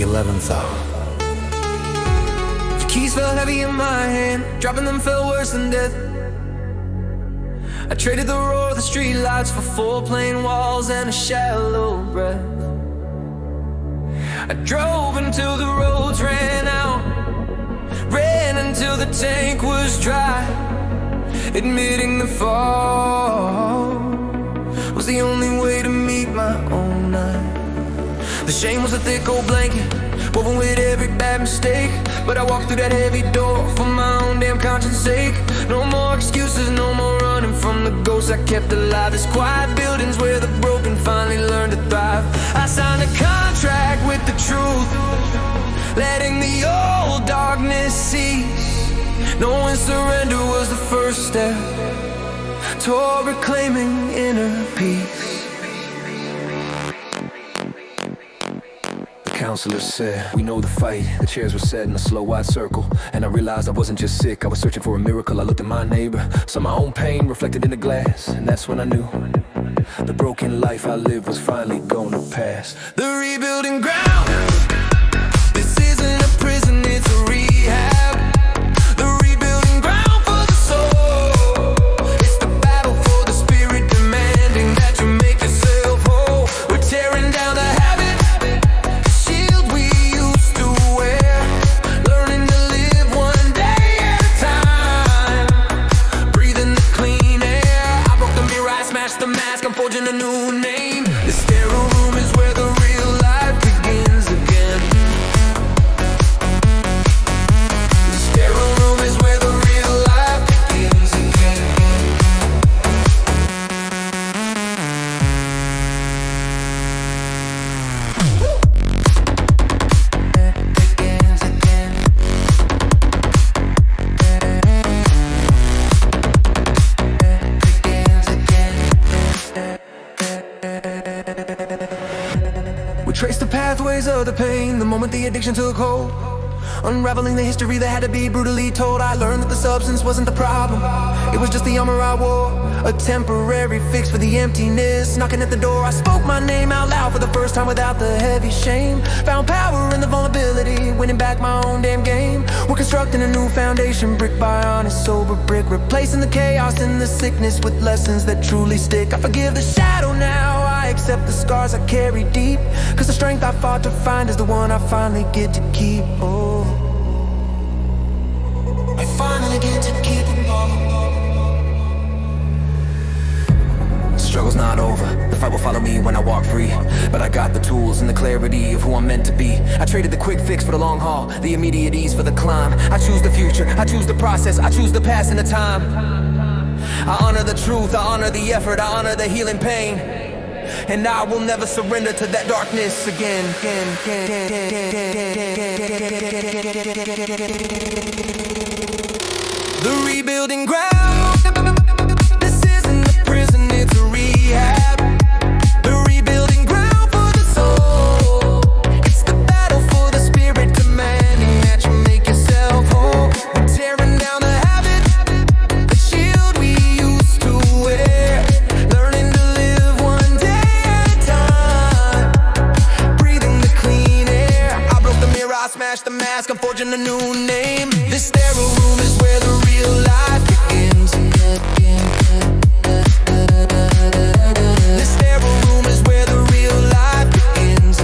11th Hour. The keys fell heavy in my hand, dropping them felt worse than death. I traded the roar of the streetlights for 4 plain walls and a shallow breath. I drove until the roads ran out, ran until the tank was dry, admitting the fall was the only way to meet my own night. The shame was a thick old blanket, woven with every bad mistake. But I walked through that heavy door for my own damn conscience sake. No more excuses, no more running from the ghosts I kept alive. There's quiet buildings where the broken finally learn to thrive. I signed a contract with the truth, letting the old darkness cease. Knowing surrender was the first step toward reclaiming inner peace. Counselors said, we know the fight. The chairs were set in a slow wide circle, and I realized I wasn't just sick, I was searching for a miracle. I looked at my neighbor, saw my own pain reflected in the glass, and that's when I knew the broken life I lived was finally gonna pass. The rebuilding ground, this isn't a prison, it's a rehab. The rebuilding ground for the soul, it's the battle for the spirit, demanding that you make yourself whole. We're tearing down the habit, the mask, I'm forging a new name. The sterile room is where the real life begins again. The sterile room is where the real life begins again. Begins again. We traced the pathways of the pain the moment the addiction took hold, unraveling the history that had to be brutally told. I learned that the substance wasn't the problem, it was just the armor I wore, a temporary fix for the emptiness knocking at the door. I spoke my name out loud for the first time without the heavy shame. Found power in the vulnerability, winning back my own damn game. We're constructing a new foundation, brick by honest, sober brick, replacing the chaos and the sickness with lessons that truly stick. I forgive the shadow now, I accept the scars I carry deep, cause the strength I fought to find is the one I finally get to keep. Oh, I finally get to keep it all. Struggle's not over, the fight will follow me when I walk free. But I got the tools and the clarity of who I'm meant to be. I traded the quick fix for the long haul, the immediate ease for the climb. I choose the future, I choose the process, I choose the past and the time. I honor the truth, I honor the effort, I honor the healing pain. And I will never surrender to that darkness again. The rebuilding ground, this isn't a prison, it's a rehab. The rebuilding ground for the soul, it's the battle for the spirit, demanding that you make yourself whole. We're tearing down the habit, the shield we used to wear, learning to live one day at a time, breathing the clean air. I broke the mirror, I smashed the mask, I'm forging a new name. This sterile room is where the real life begins. The sterile room is where the real life begins.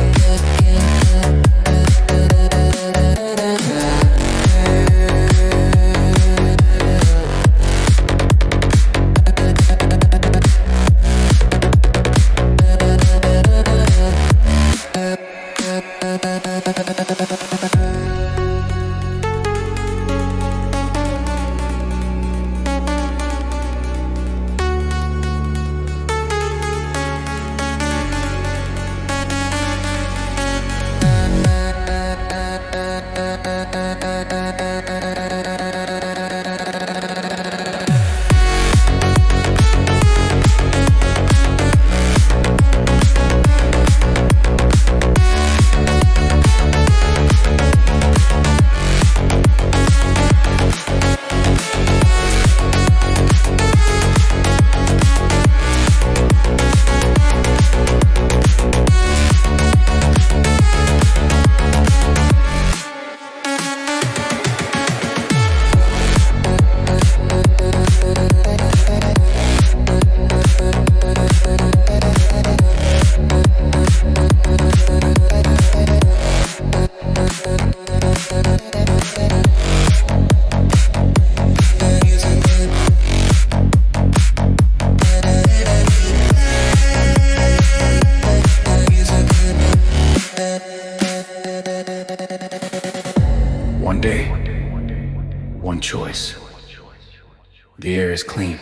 choice. The air is clean.